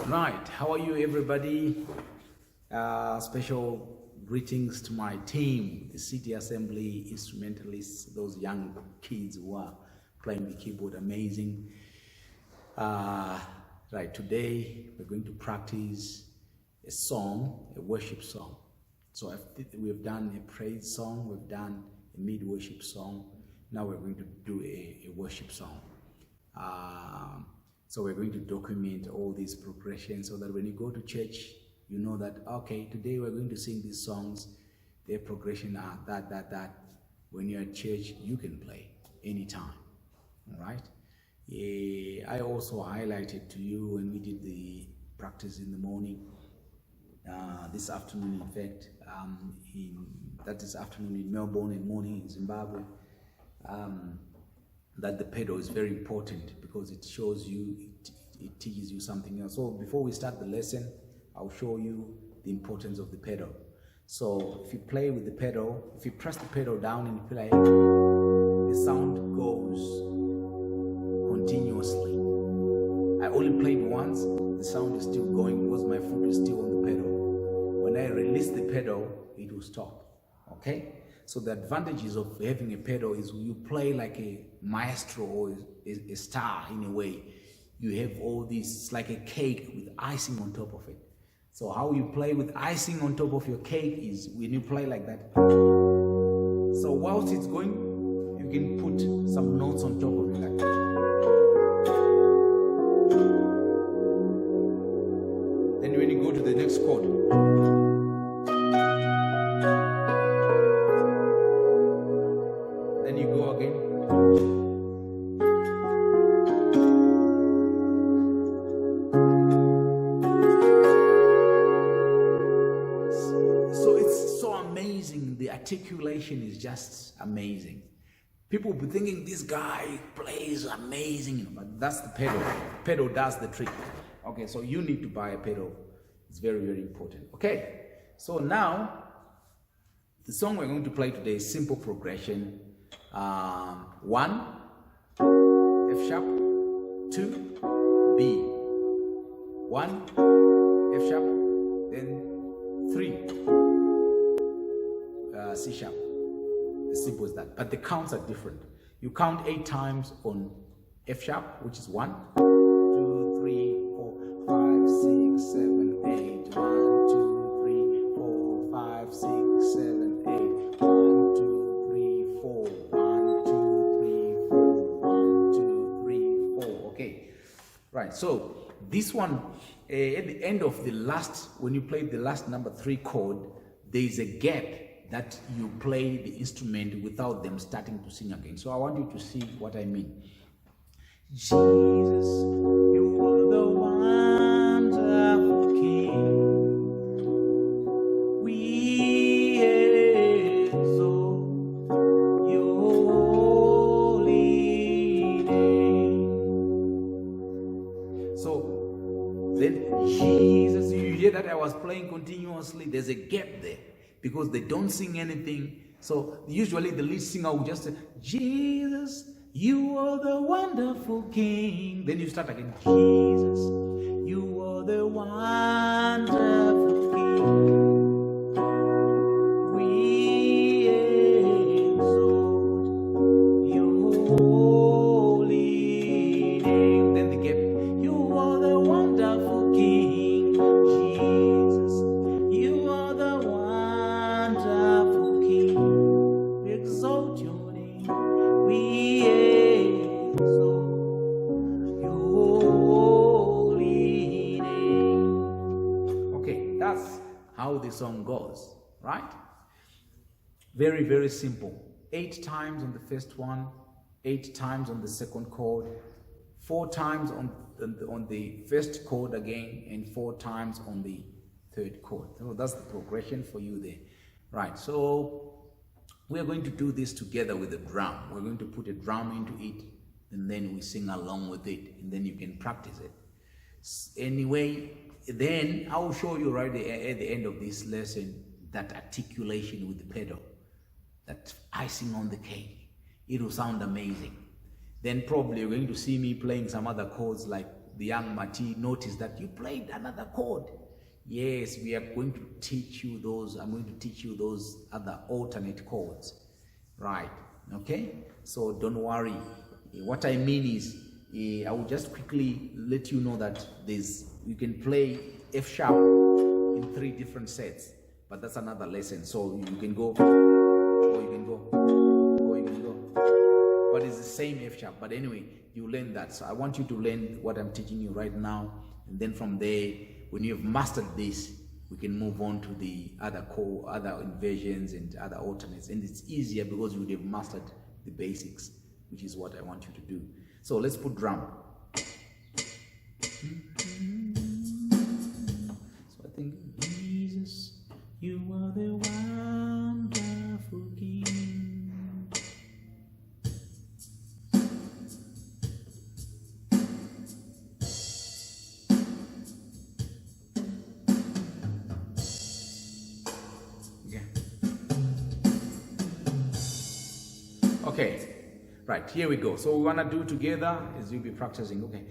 Right, how are you everybody? Special greetings to my team, the City Assembly instrumentalists, those young kids who are playing the keyboard, amazing. Right, today we're going to practice a song, a worship song. So we've done a praise song, we've done a mid-worship song. Now we're going to do a worship song. So we're going to document all these progressions so that when you go to church, you know that, okay, today we're going to sing these songs, their progression are that. When you're at church, you can play anytime, all right? Yeah, I also highlighted to you when we did the practice in the morning, this afternoon, in fact, this afternoon in Melbourne and morning in Zimbabwe, that the pedal is very important because it shows you, it teaches you something else. So before we start the lesson, I'll show you the importance of the pedal. So if you play with the pedal, if you press the pedal down and play, the sound goes continuously. I only played once, the sound is still going because my foot is still on the pedal. When I release the pedal, it will stop, okay? So the advantages of having a pedal is you play like a maestro or a star in a way. You have all this, it's like a cake with icing on top of it. So how you play with icing on top of your cake is when you play like that. So whilst it's going, you can put some notes on top of it like that. Then when you go to the next chord, then you go again. So it's so amazing. The articulation is just amazing. People will be thinking this guy plays amazing, but that's the pedal. Pedal does the trick. Okay, so you need to buy a pedal. It's very, very important. Okay, so now the song we're going to play today is simple progression. 1, F sharp, 2, B. 1, F sharp, then 3, C sharp. As simple as that. But the counts are different. You count 8 times on F sharp, which is 1, 2, 3, 4, 5, 6, 7, 8. 1, 2, 3, 4, 5, 6, 7, 8. 1, 2, 3, 4. 1, 2, 3, 4. 1, 2, 3, 4. Okay. Right. So this one, at the end of the last, when you play the last number 3 chord, there is a gap that you play the instrument without them starting to sing again. So I want you to see what I mean. Jesus, you are the wonderful King. We exalt your holy name. So then Jesus, you hear that I was playing continuously. There's a gap there because they don't sing anything. So usually the lead singer will just say, Jesus, you are the wonderful King. Then you start again, Jesus, you are the wonderful King. We exalt your holy name. Then the gap, you are the wonderful King. Jesus, you are the wonderful King. We exalt your name. We exalt your holy name. Okay, that's how the song goes, right? Very, very simple. 8 times on the first one, 8 times on the second chord, 4 times on the first chord again, and 4 times on the third chord. So that's the progression for you there. Right, so we are going to do this together with a drum. We're going to put a drum into it, and then we sing along with it, and then you can practice it. Anyway, then I will show you right at the end of this lesson that articulation with the pedal, that icing on the cake. It will sound amazing. Then probably you're going to see me playing some other chords like the young Mati noticed that you played another chord. Yes, we are going to teach you those. I'm going to teach you those other alternate chords, right? Okay, so don't worry. What I mean is, I will just quickly let you know that you can play F sharp in 3 different sets, but that's another lesson. So you can go, or you can go, or you can go, but it's the same F sharp. But anyway, you learn that. So I want you to learn what I'm teaching you right now, and then from there, when you have mastered this, we can move on to the other inversions and other alternates, and it's easier because you would have mastered the basics, which is what I want you to do. So let's put drum. So I think, Jesus, you are the wonderful King. Okay, right, here we go. So we want to do together as you'll be practicing. Okay.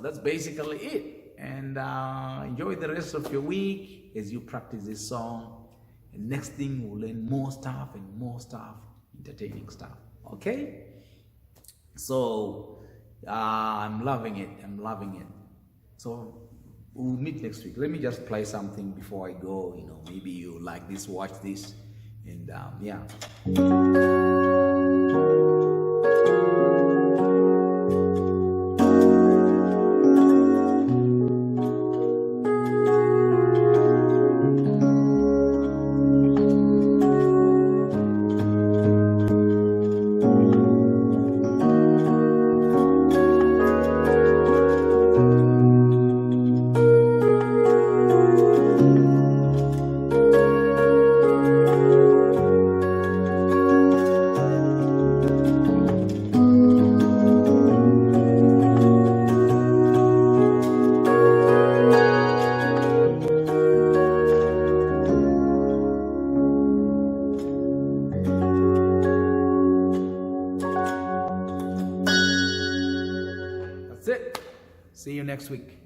That's basically it. And enjoy the rest of your week as you practice this song. And next thing, we'll learn more stuff and more stuff, entertaining stuff. Okay? So I'm loving it. I'm loving it. So we'll meet next week. Let me just play something before I go. You know, maybe you like this, watch this, and yeah. That's it. See you next week.